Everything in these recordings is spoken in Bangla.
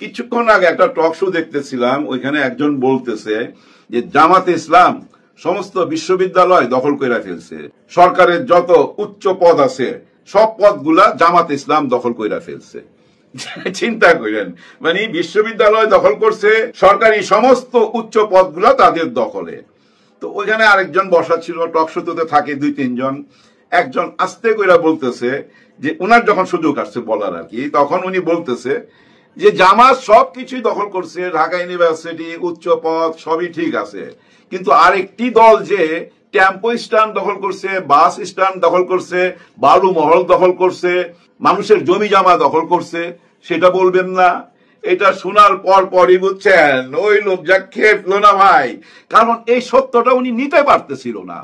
কিছুক্ষণ আগে একটা টক শো দেখতেছিলাম, ওইখানে একজন বলতেছে যে জামাতে ইসলাম সমস্ত বিশ্ববিদ্যালয় দখল করে ফেলছে, সরকারের যত উচ্চ পদ আছে সব পদগুলা জামাতে ইসলাম দখল করে ফেলছে। চিন্তা করেন, মানে বিশ্ববিদ্যালয় দখল করছে, সরকারি সমস্ত উচ্চ পদগুলা তাদের দখলে। তো ওইখানে আরেকজন বসা ছিল, টক শোতে থাকে 2-3 জন। একজন আস্তে কইরা বলতেছে যে উনার যখন সুযোগ আসছে বলার আর কি, তখন উনি বলতেছে যে জামাত সবকিছুই দখল করছে, ঢাকা ইউনিভার্সিটি, উচ্চ পদ সবই ঠিক আছে, কিন্তু আরেকটি দল যে টেম্পো স্ট্যান্ড দখল করছে, বাস স্ট্যান্ড দখল করছে, বালু মহল দখল করছে, মানুষের জমি জমা দখল করছে, সেটা বলবেন না? এটা শোনার পর পরই বুঝছেন ওই লোক যা খেপলো না ভাই, কারণ এই সত্যটা উনি নিতে পারতেছিল না,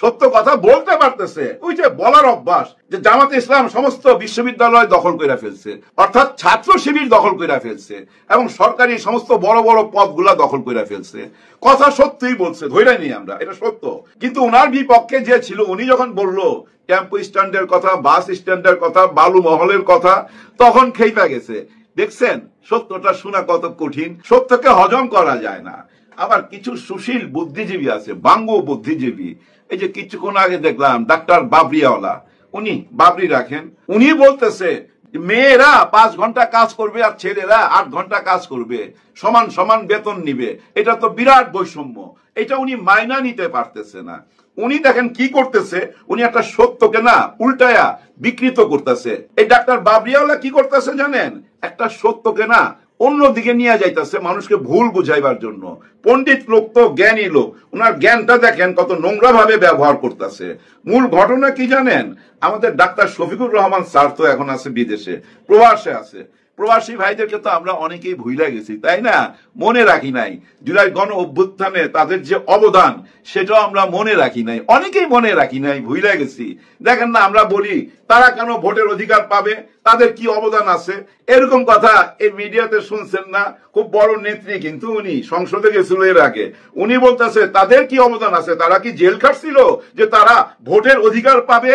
সত্য কথা বলতে পারতেছে। ওই যে বলার অভ্যাস যে জামাতে ইসলাম সমস্ত বিশ্ববিদ্যালয় দখল করে ফেলছে, অর্থাৎ ছাত্র শিবির দখল করে ফেলছে এবং সরকারি সমস্ত বড় বড় পদগুলা দখল করে ফেলছে। কথা সত্যিই বলছে, ধরে নি আমরা, এটা সত্য। কিন্তু ওনার বিপক্ষে যে ছিল, উনি যখন বললো টেম্পো স্ট্যান্ডের কথা, বাস স্ট্যান্ডের কথা, বালু মহলের কথা, তখন খেপে গেছে। দেখছেন সত্যটা শোনা কত কঠিন, সত্যকে হজম করা যায় না। আবার কিছু সুশীল বুদ্ধিজীবী আছে, বাঙ্গু বুদ্ধিজীবী। এই যে কিছুক্ষণ আগে দেখলাম ডাক্তার বাবরিয়াওয়ালা, উনি বাবরি রাখেন, উনি বলতেছে মেয়েরা 5 ঘন্টা কাজ করবে আর ছেলেরা 8 ঘন্টা কাজ করবে, সমান সমান বেতন নিবে, এটা তো বিরাট বৈষম্য। এটা উনি মাইনা নিতে পারতেছে না। উনি দেখেন কি করতেছে, উনি একটা সত্যকে না উল্টায়া বিকৃত করতেছে। এই ডাক্তার বাবরিয়াওয়ালা কি করতেছে জানেন, একটা সত্যকে না অন্যদিকে নিয়ে যাইতেছে মানুষকে ভুল বুঝাইবার জন্য। পণ্ডিত লোক তো, জ্ঞানী লোক, ওনার জ্ঞানটা দেখেন কত নোংরা ভাবে ব্যবহার করতেছে। মূল ঘটনা কি জানেন, আমাদের ডাক্তার শফিকুর রহমান স্যার তো এখন আছে বিদেশে, প্রবাসে আছে। প্রবাসী ভাইদেরকে তো আমরা অনেকেই ভুলে গেছি, তাই না? মনে রাখি নাই জুলাই গণ অভ্যুত্থানে তাদের যে অবদান, সেটাও আমরা মনে রাখি নাই, অনেকেই মনে রাখি নাই, ভুলে গেছি। দেখেন না, আমরা বলি তারা কেন ভোটের অধিকার পাবে, তাদের কি অবদান আছে, এরকম কথা এই মিডিয়াতে শুনছেন না? খুব বড় নেত্রী, কিন্তু উনি সংসদে গেছিল এর আগে, উনি বলতেছে তাদের কি অবদান আছে, তারা কি জেল খাটছিল যে তারা ভোটের অধিকার পাবে?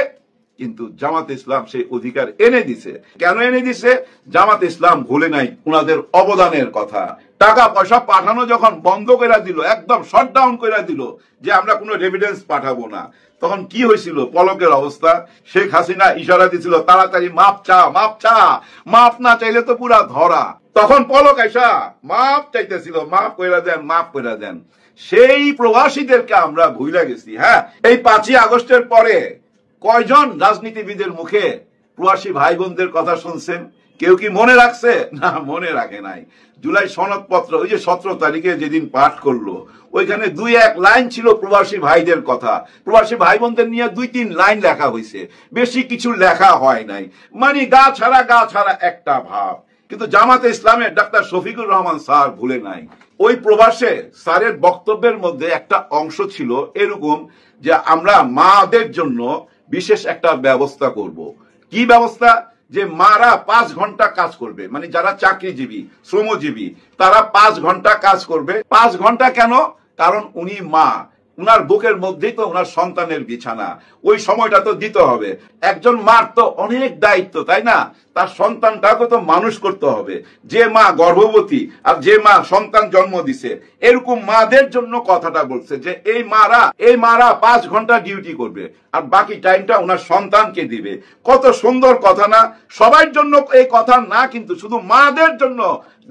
কিন্তু জামাত ইসলাম সেই অধিকার এনে দিছে। কেন এনে দিছে? জামাত ইসলাম ভুলে নাই ওনাদের অবদানের কথা। টাকা পয়সা পাঠানো যখন বন্ধ করে দিল, একদম শটডাউন করে দিল যে আমরা কোনো রেভিডেন্স পাঠাবো না, তখন কি হয়েছিল পলকের অবস্থা? শেখ হাসিনা ইশারা দিছিল তাড়াতাড়ি মাপ চা, মাপ চা, মাপ না চাইলে তো পুরা ধরা। তখন পলক আইসা মাপ চাইতেছিল, মাপ কইরা দেন, মাপ কইরা দেন। সেই প্রবাসীদেরকে আমরা ভুলে গেছি। হ্যাঁ, এই 5ই আগস্টের পরে কয়জন রাজনীতিবিদের মুখে প্রবাসী ভাই বোনদের কথা শুনছেন? কেউ কি মনে রাখছে? না, মনে রাখে নাই। জুলাই সনদপত্র ওই যে 17 তারিখে যেদিন পাঠ করলো, ওইখানে 2-1 লাইন ছিল প্রবাসী ভাইদের কথা, প্রবাসী ভাই বোনদের নিয়ে 2-3 লাইন লেখা হয়েছে, বেশি কিছু লেখা হয় নাই। মানে গা ছাড়া একটা ভাব। কিন্তু জামাতে ইসলামের ডাক্তার শফিকুর রহমান স্যার ভুলে নাই। ওই প্রবাসে স্যারের বক্তব্যের মধ্যে একটা অংশ ছিল এরকম যে আমরা মাদের জন্য বিশেষ একটা ব্যবস্থা করব। কি ব্যবস্থা? যে মারা 5 ঘন্টা কাজ করবে, মানে যারা চাকরিজীবী, শ্রমজীবী, তারা 5 ঘন্টা কাজ করবে। 5 ঘন্টা কেন? কারণ উনি মা, উনার বুকের মধ্যেই তো উনার সন্তানের বিছানা, ওই সময়টা তো দিতে হবে। একজন মার তো অনেক দায়িত্ব, তাই না? তার সন্তানটাকে তো মানুষ করতে হবে। যে মা গর্ভবতী আর যে মা সন্তান জন্ম দিছে, এরকম মাদের জন্য কথাটা বলছে যে এই মারা 5 ঘন্টা ডিউটি করবে আর বাকি টাইমটা ওনার সন্তানকে দিবে। কত সুন্দর কথা না? সবার জন্য এই কথা না, কিন্তু শুধু মাদের জন্য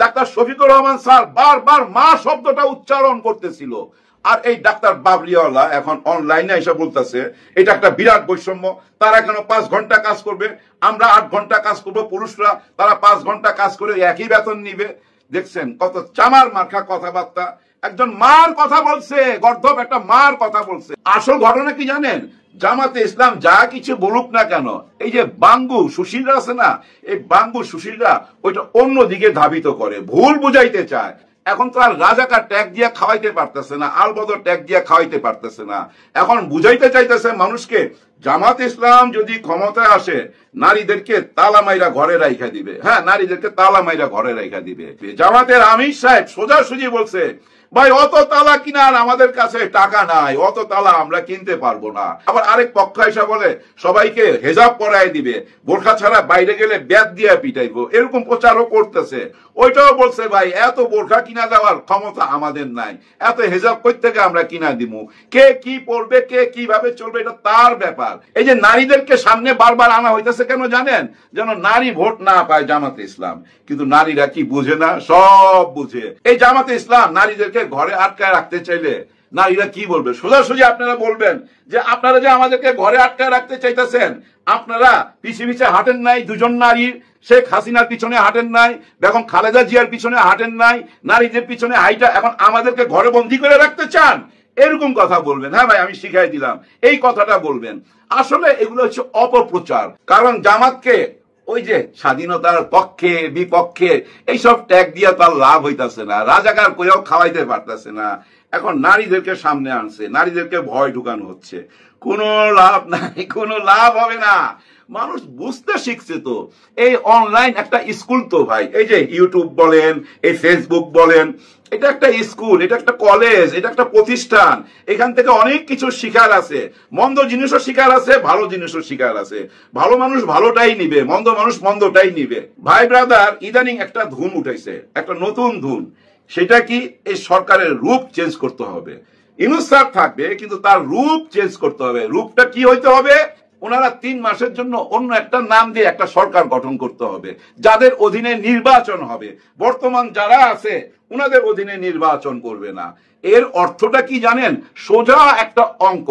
ডাক্তার শফিকুর রহমান স্যার বারবার মা শব্দটা উচ্চারণ করতেছিল। আর এই ডাক্তার বাবরিওয়ালা এখন অনলাইনে এসে বলতেছে এটা একটা বিরাট বৈষম্য, তারা কেন 5 ঘন্টা কাজ করবে, আমরা 8 ঘন্টা কাজ করবো, পুরুষরা তারা 5 ঘন্টা কাজ করে একই বেতন নিবে। দেখছেন কত চামার মার্কা কথাবার্তা। একজন মার কথা বলছে, গর্ধব একটা মার কথা বলছে। আসল ঘটনা কি জানেন? জামাতে ইসলাম যা কিছু বলুক না কেন, এই যে বাঙ্গু সুশীলরা আছে না, এই বাঙ্গু সুশীলরা ওইটা অন্যদিকে ধাবিত করে, ভুল বুঝাইতে চায়। এখন তো আর রাজাকার ট্যাগ দিয়ে খাওয়াইতে পারতেছে না, আলবদর ট্যাগ দিয়ে খাওয়াইতে পারতেছে না। এখন বুঝাইতে চাইতেছে মানুষকে জামাত ইসলাম যদি ক্ষমতায় আসে নারীদেরকে তালা মাইরা ঘরে রাইখা দিবে। হ্যাঁ, নারীদেরকে তালা মাইরা ঘরে রাইখা দিবে। জামাতের আমির সাহেব সোজাসুজি বলছে, ভাই অত তালা কিনার আমাদের কাছে টাকা নাই, অত তালা আমরা কিনতে পারবো না। আবার আরেক পক্ষ এসে বলে সবাইকে হেজাব পরায় দিবে, বোরখা ছাড়া বাইরে গেলে ব্যাত দিয়ে পিটাইবো, এরকম প্রচারও করতেছে। ওইটাও বলছে ভাই এত বোরখা কিনা দেওয়ার ক্ষমতা আমাদের নাই, এত হেজাব কই থেকে আমরা কিনা দিব, কে কি পড়বে কে কিভাবে চলবে এটা তার ব্যাপার। এই যে নারীদেরকে সামনে বারবার আনা হইতেছে কেন জানেন? যেন নারী ভোট না পায় জামাতে ইসলাম। কিন্তু নারীরা কি বুঝে না? সব বুঝে। এই জামাতে ইসলাম নারীদেরকে ঘরে আটকায় রাখতে চাইলে নারীরা কি বলবে? সোজাসুজি আপনারা বলবেন যে আপনারা যে আমাদেরকে ঘরে আটকায় রাখতে চাইতেছেন, আপনারা পিছে পিছে হাঁটেন নাই দুজন নারীর, শেখ হাসিনার পিছনে হাঁটেন নাই, বেগম খালেদা জিয়ার পিছনে হাঁটেন নাই, নারীদের পিছনে হাইটা এখন আমাদেরকে ঘরে বন্দী করে রাখতে চান, এরকম কথা বলবেন। হ্যাঁ ভাই, আমি শিখাই দিলাম, এই কথাটা বলবেন। আসলে এগুলো হচ্ছে অপপ্রচার। কারণ জামাতকে ওই যে স্বাধীনতার পক্ষে বিপক্ষে এইসব ট্যাগ দিয়া তার লাভ হইতাছে না, রাজাকার কইও খাওয়াইতে পারতেছে না। এখন নারীদেরকে সামনে আনছে, নারীদেরকে ভয় ঢুকানো হচ্ছে, কোনো লাভ নাই, কোনো লাভ হবে না। মানুষ বুঝতে শিখছে তো। এই অনলাইন একটা স্কুল তো ভাই, এই যে ইউটিউব বলেন, এই ফেসবুক বলেন, এটা একটা স্কুল, এটা একটা কলেজ, এটা একটা প্রতিষ্ঠান। এখান থেকে অনেক কিছু শিখার আছে, মন্দ জিনিসও শিখার আছে, ভালো জিনিসও শিখার আছে। ভালো মানুষ ভালোটাই নিবে, মন্দ মানুষ মন্দটাই নিবে। ভাই ব্রাদার, ইদানিং একটা ধুম উঠাইছে, একটা নতুন ধুম। সেটা কি? এই সরকারের রূপ চেঞ্জ করতে হবে। ইউনূস স্যার থাকবে কিন্তু তার রূপ চেঞ্জ করতে হবে। রূপটা কি হইতে হবে? ওনারা 3 মাসের জন্য অন্য একটা নাম দিয়ে একটা সরকার গঠন করতে হবে, যাদের অধীনে নির্বাচন হবে। বর্তমান যারা আছে ওনাদের অধীনে নির্বাচন করবে না। এর অর্থটা কি জানেন? সোজা একটা অঙ্ক।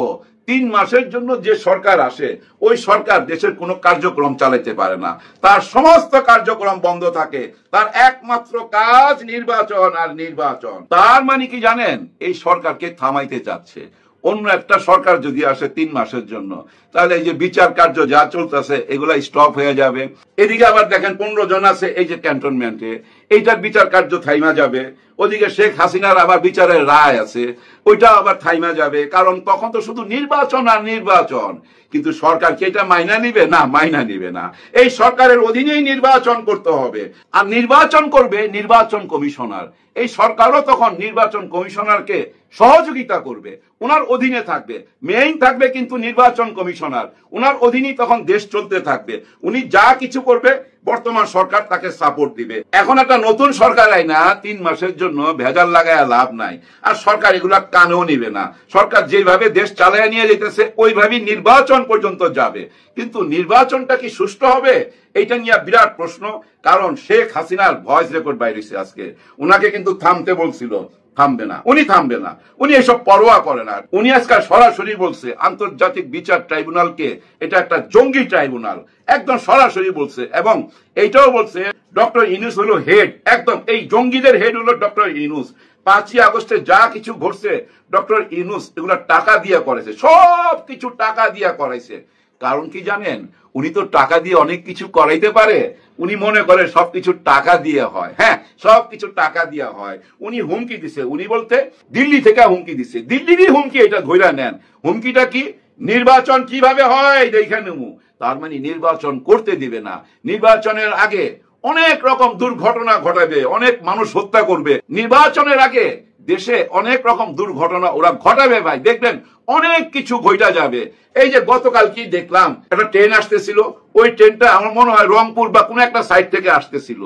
3 মাসের জন্য যে সরকার আসে, ওই সরকার দেশের কোনো কার্যক্রম চালাতে পারে না, তার সমস্ত কার্যক্রম বন্ধ থাকে। তার একমাত্র কাজ নির্বাচন আর নির্বাচন। তার মানে কি জানেন? এই সরকারকে থামাইতে চাচ্ছে। অন্য একটা সরকার যদি আসে 3 মাসের জন্য, তাহলে এই যে বিচার কার্য যা চলতেছে এগুলা স্টপ হয়ে যাবে। এদিকে আবার দেখেন 15 জন আছে এই যে ক্যান্টনমেন্টে, এইটার বিচার কার্য থাইমা যাবে। ওদিকে শেখ হাসিনার আবার বিচারের রায় আছে, ওইটা আবার থাইমা যাবে। কারণ তখন তো শুধু নির্বাচন আর নির্বাচন। কিন্তু সরকার কি এটা মাইনা নিবে? না, মাইনা নিবে না। এই সরকারের অধীনেই নির্বাচন করতে হবে। আর নির্বাচন করবে নির্বাচন কমিশনার। এই সরকারও তখন নির্বাচন কমিশনারকে সহযোগিতা করবে, ওনার অধীনে থাকবে। মেইন থাকবে কিন্তু নির্বাচন কমিশনার, ওনার অধীনেই তখন দেশ চলতে থাকবে। উনি যা কিছু করবে বর্তমান সরকার তাকে সাপোর্ট দিবে। এখন একটা নতুন সরকার আই না, 3 মাসের জন্য ভেজাল লাগায় লাভ নাই। আর সরকার এগুলা কানেও নিবে না। সরকার যেভাবে দেশ চালায় নিয়ে যেতেছে ওইভাবেই নির্বাচন পর্যন্ত যাবে। কিন্তু নির্বাচনটা কি সুষ্ঠু হবে? এইটা নিয়ে বিরাট প্রশ্ন। কারণ শেখ হাসিনার ভয়েস রেকর্ড বাইরেছে আজকে, উনাকে কিন্তু থামতে বলছিল, থামবে না, উনি থামবে না, উনি এসব পরোয়া করে না। উনি আজকাল সরাসরি বলছে আন্তর্জাতিক বিচার ট্রাইব্যুনালকে এটা একটা জঙ্গি ট্রাইব্যুনাল, একদম সরাসরি বলছে। এবং এইটাও বলছে ডক্টর ইউনূস হলো হেড, একদম এই জঙ্গিদের হেড হলো ডক্টর ইউনূস। 5ই আগস্টে যা কিছু ঘটছে ডক্টর ইউনূস এগুলা টাকা দিয়ে করেছে, সব কিছু টাকা দিয়ে করাইছে। কারণ কি জানেন? উনি তো টাকা দিয়ে অনেক কিছু করাইতে পারে। উনি মনে করে সবকিছু টাকা দিয়ে হয়। হ্যাঁ, সবকিছু টাকা দিয়ে হয়। উনি হুমকি দিছে, উনি বলতে দিল্লি থেকে হুমকি দিছে, দিল্লিরই হুমকি, এটা ধইরা নেন। হুমকিটা কি? নির্বাচন কিভাবে হয় দেখে নেবো। তার মানে নির্বাচন করতে দিবে না। নির্বাচনের আগে অনেক রকম দুর্ঘটনা ঘটাবে, অনেক মানুষ হত্যা করবে। নির্বাচনের আগে দেশে অনেক রকম দুর্ঘটনা ওরা ঘটাবে ভাই, দেখবেন অনেক কিছু ঘটা যাবে। এই যে গতকাল কি দেখলাম, একটা ট্রেন আসতেছিল, ওই ট্রেনটা আমার মনে হয় রংপুর বা কোন একটা সাইড থেকে আসতেছিল।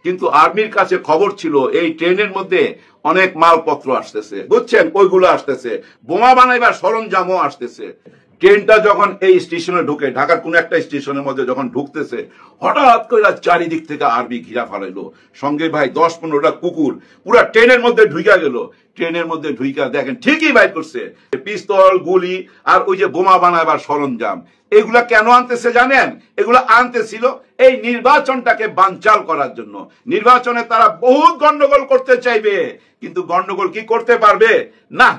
কিন্তু আর্মির কাছে খবর ছিল এই ট্রেনের মধ্যে অনেক মালপত্র আসতেছে, বুঝছেন? ওইগুলো আসতেছে, বোমা বানাইবার সরঞ্জামও আসতেছে। ট্রেনটা যখন এই স্টেশনে ঢুকে, ঢাকার কোন একটা স্টেশনের মধ্যে যখন ঢুকতেছে, হঠাৎ করে চারিদিক থেকে আর্মি ঘিরা ফেলাইলো। সঙ্গে ভাই 10-15টা কুকুর পুরা ট্রেনের মধ্যে ঢুইকা গেল। ট্রেনের মধ্যে ঢুইকা দেখেন ঠিকই বাইর করছে পিস্তল, গুলি আর ওই যে বোমা বানাবার সরঞ্জাম। এগুলা কেন আনতেছে জানেন? এগুলা আনতেছিল এই নির্বাচনটাকে বানচাল করার জন্য। নির্বাচনে তারা বহুত গন্ডগোল করতে চাইবে, কিন্তু গন্ডগোল কি করতে পারবে? না,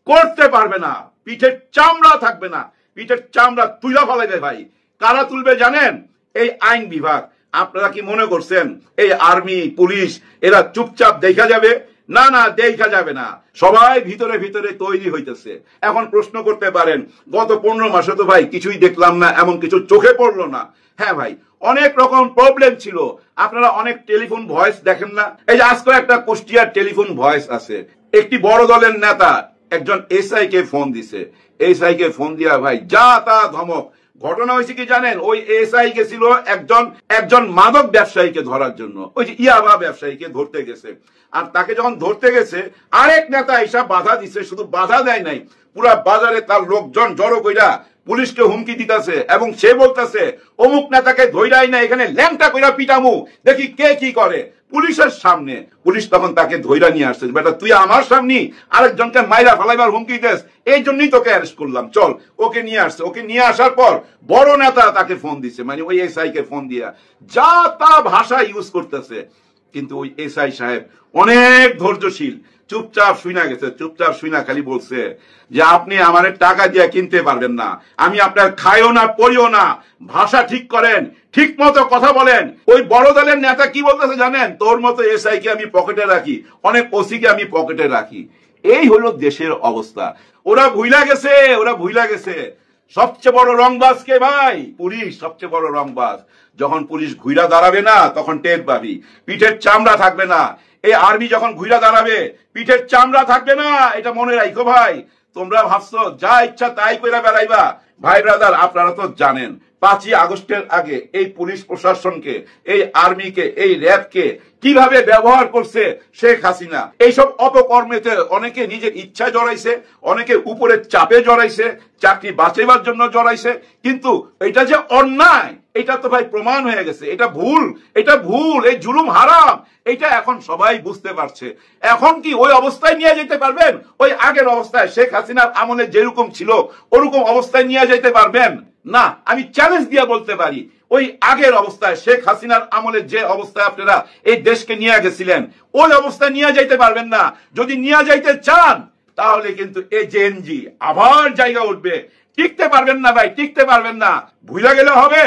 করতে পারবে না। পিঠের চামড়া থাকবে না, পিঠের চামড়া তুইলা ফেলাইবে ভাই। কারা তুলবে জানেন? এই আইন বিভাগ। আপনারা কি মনে করছেন এই আর্মি পুলিশ এরা চুপচাপ দেখা যাবে? না না, দেখা যাবে না। সবাই ভিতরে ভিতরে তৈরি হইতেছে। এখন প্রশ্ন করতে পারেন, গত 15 মাসে তো ভাই কিছুই দেখলাম না, এমন কিছু চোখে পড়লো না। হ্যাঁ ভাই, অনেক রকম প্রবলেম ছিল। আপনারা অনেক টেলিফোন ভয়েস দেখেন না? এই যে আজকে একটা কুষ্টিয়ার টেলিফোন ভয়েস আছে, একটি বড় দলের নেতা একজন এসআই কে ফোন দিছে। এসআই কে ফোন দিয়া ভাই যা তা ধমক। ঘটনা হয়েছে কি জানেন? ওই এসআই গেছিল একজন মাদক ব্যবসায়ীকে ধরার জন্য, ওই যে ইয়াবা ব্যবসায়ীকে ধরতে গেছে। আর তাকে যখন ধরতে গেছে, আরেক নেতা এসে বাধা দিছে। শুধু বাধা দেয় নাই, পুরা বাজারে তার লোকজন জড়ো কইরা পুলিশকে হুমকি দিতেছে এবং সে বলতেছে অমুক নেতাকে ধইরাই না, এখানে ল্যাংটা কইরা পিটামু, দেখি কে কি করে। পুলিশের সামনে পুলিশ তখন তাকে ধইরা নিয়ে আসছে। বেটা তুই আমার সামনে আরেকজনকে মাইরা ফেলাইবার হুমকি দেস, এই জন্যই তোকে অ্যারেস্ট করলাম, চল। ওকে নিয়ে আসছে। ওকে নিয়ে আসার পর বড় নেতা তাকে ফোন দিছে, মানে ওই এসআই কে ফোন দিয়া যা তা ভাষা ইউজ করতেছে। কিন্তু ওই এসআই সাহেব অনেক ধৈর্যশীল, চুপচাপ শুইনা গেছে। চুপচাপ শুইনা খালি বলছে যে আপনি আমার টাকা দিয়ে কিনতে পারবেন না, আমি আপনার খাইও না পড়িও না, ভাষা ঠিক করেন, ঠিক মতো কথা বলেন। ওই বড় দলের নেতা কি বলতেছে জানেন? তোর মতো এসআই কে আমি পকেটে রাখি, অনেক ওসি কে আমি পকেটে রাখি। এই হলো দেশের অবস্থা। ওরা ভুইলা গেছে সবচেয়ে বড় রংবাজ কে ভাই? পুলিশ সবচেয়ে বড় রংবাজ। যখন পুলিশ ঘুইরা দাঁড়াবে না, তখন টের পাবি, পিঠের চামড়া থাকবে না। এই আর্মি যখন ঘুইরা দাঁড়াবে, পিঠের চামড়া থাকবে না, এটা মনে রাখো ভাই। তোমরা ভাবছো যা ইচ্ছা তাই কইরা বেড়াইবা। ভাই ব্রাদার, আপনারা তো জানেন 5ই আগস্টের আগে এই পুলিশ প্রশাসনকে, এই আর্মিকে, এই র্যাবকে কিভাবে ব্যবহার করছে শেখ হাসিনা। এইসব অপকর্মেতে অনেকে নিজের ইচ্ছা জড়াইছে, অনেকে উপরের চাপে জড়াইছে, চাকরি বাঁচাইবার জন্য জড়াইছে। কিন্তু এটা যে অন্যায়, এটা তো ভাই প্রমাণ হয়ে গেছে। এটা ভুল, এই জুলুম হারাম, এটা এখন সবাই বুঝতে পারছে। এখন কি ওই অবস্থায় নিয়ে যেতে পারবেন? ওই আগের অবস্থায় শেখ হাসিনার আমলে যেরকম ছিল ওরকম অবস্থায় নিয়ে যেতে পারবেন না? আমি চ্যালেঞ্জ দিয়ে বলতে পারি, ওই আগের অবস্থায় শেখ হাসিনার আমলে যে অবস্থায় আপনারা এই দেশকে নিয়ে গেছিলেন, ওই অবস্থায় নিয়ে যাইতে পারবেন না। যদি নিয়ে যাইতে চান তাহলে কিন্তু এই জেএনজি আবার জায়গা উঠবে। টিকতে পারবেন না ভাই, টিকতে পারবেন না। ভুলে গেলে হবে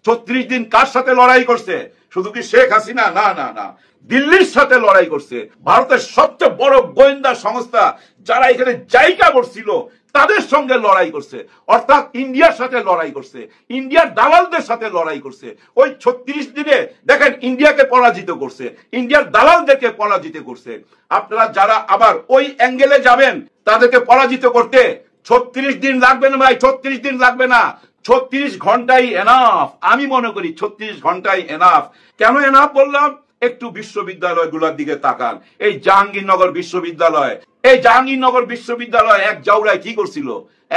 36 দিন কার সাথে লড়াই করছে? শুধু কি শেখ হাসিনা? না না না, দিল্লির সাথে লড়াই করছে। ভারতের সবচেয়ে বড় গোয়েন্দা সংস্থা যারা এখানে জায়গা করছিল তাদের সঙ্গে লড়াই করছে, অর্থাৎ ইন্ডিয়ার সাথে লড়াই করছে, ইন্ডিয়ার দালালদের সাথে লড়াই করছে। ওই 36 দিনে দেখেন ইন্ডিয়াকে পরাজিত করছে, ইন্ডিয়ার দালালদেরকে পরাজিত করছে। আপনারা যারা আবার ওই অ্যাঙ্গেলে যাবেন তাদেরকে পরাজিত করতে 36 দিন লাগবে না ভাই, 36 দিন লাগবে না, 36 ঘন্টাই এনাফ। আমি মনে করি 36 ঘন্টাই এনাফ। কেন এনাফ বললাম? একটু বিশ্ববিদ্যালয়গুলোর দিকে তাকান। এই জাহাঙ্গীরনগর বিশ্ববিদ্যালয় এক জাউরায় কি করছিল?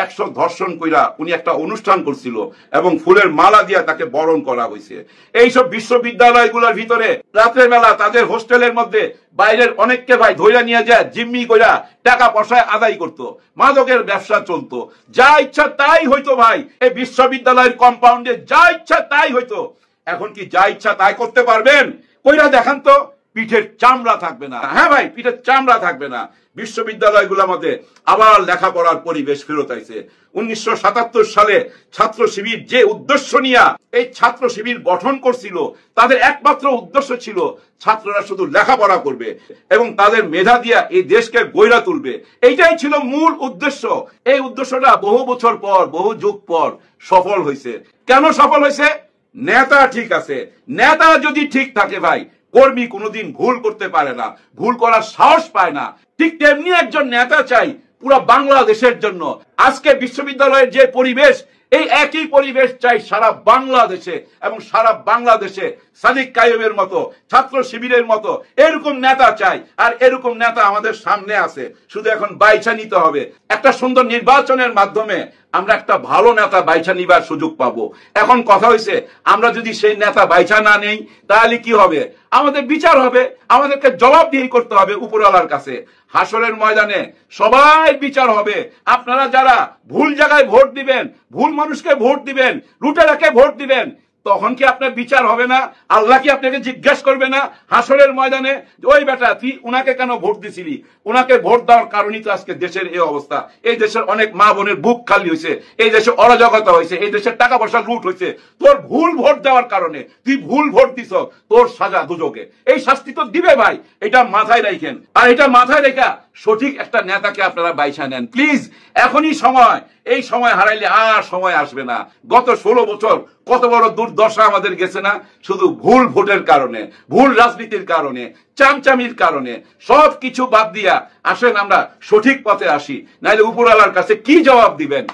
100 ধর্ষণ কইরা উনি একটা অনুষ্ঠান করছিল এবং ফুলের মালা দিয়া তাকে বরণ করা হয়েছে। এইসব বিশ্ববিদ্যালয়গুলোর ভিতরে রাতের বেলা তাদের হোস্টেলের মধ্যে বাইরের অনেককে ভাই ধইরা নিয়ে যায়, জিম্মি কইরা টাকা পয়সা আদায় করতো, মাদকের ব্যবসা চলতো, যা ইচ্ছা তাই হইতো ভাই। এই বিশ্ববিদ্যালয়ের কম্পাউন্ডে যা ইচ্ছা তাই হইতো। এখন কি যা ইচ্ছা তাই করতে পারবেন? কইরা দেখান তো, পিঠের চামড়া থাকবে না। হ্যাঁ ভাই, পিঠের চামড়া থাকবে না। বিশ্ববিদ্যালয়গুলোর মধ্যে আবার লেখাপড়ার পরিবেশ ফেরত আইছে। 1977 সালে ছাত্র শিবির যে উদ্দেশ্য নিয়ে এই ছাত্র শিবির গঠন করছিল, তাদের একমাত্র উদ্দেশ্য ছিল ছাত্ররা শুধু লেখাপড়া করবে এবং তাদের মেধা দিয়া এই দেশকে গইরা তুলবে। এইটাই ছিল মূল উদ্দেশ্য। এই উদ্দেশ্যটা বহু বছর পর, বহু যুগ পর সফল হয়েছে। কেন সফল হয়েছে? নেতা ঠিক আছে। নেতা যদি ঠিক থাকে ভাই, কর্মী কোনোদিন ভুল করতে পারে না, ভুল করার সাহস পায় না। ঠিক তেমনি একজন নেতা চাই পুরো বাংলাদেশের জন্য। আজকে বিশ্ববিদ্যালয়ের যে পরিবেশ, এই একই পরিবেশ চাই সারা বাংলাদেশে, এবং সারা বাংলাদেশে সাদিক কায়েমের মতো, ছাত্র শিবিরের মতো এরকম নেতা চাই। আর এরকম নেতা আমাদের সামনে আছে, শুধু এখন বাইছা নিতে হবে। একটা সুন্দর নির্বাচনের মাধ্যমে আমরা একটা ভালো নেতা বাইছা নিবার সুযোগ পাবো। এখন কথা হয়েছে, আমরা যদি সেই নেতা বাইছা না নেই তাহলে কি হবে? আমাদের বিচার হবে, আমাদেরকে জবাবদিহি করতে হবে উপরওয়ালার কাছে। হাসরের ময়দানে সবাই বিচার হবে। আপনারা যারা ভুল জায়গায় ভোট দিবেন, ভুল মানুষকে ভোট দিবেন, লুটেরাকে ভোট দিবেন, তখন কি আপনার বিচার হবে না? আল্লাহ কি আপনাকে জিজ্ঞাসা করবে না হাসরের ময়দানে, ওই বেটা তুই উনাকে কেন ভোট দিছিলি? উনাকে ভোট দেওয়ার কারণেই তো আজকে দেশের এই অবস্থা। এই দেশের অনেক মা বোনের বুক খালি হয়েছে, এই দেশে অরাজকতা হয়েছে, এই দেশের টাকা পয়সা লুট হয়েছে তোর ভুল ভোট দেওয়ার কারণে। তুই ভুল ভোট দিছ, তোর সাজা দুজকে। এই শাস্তি তো দিবে ভাই, এটা মাথায় রাখেন। আর এটা মাথায় রেখা সঠিক একটা নেতাকে আপনারা বাইছা নেন প্লিজ। এখনই সময়, এই সময় হারাইলে আর সময় আসবে না। গত 16 বছর কত বড় দুর্দশা আমাদের গেছে না, শুধু ভুল ভোটের কারণে, ভুল রাজনীতির কারণে, চামচামির কারণে। সব কিছু বাদ দিয়া আসেন আমরা সঠিক পথে আসি, নাইলে উপরওয়ালার কাছে কি জবাব দিবেন?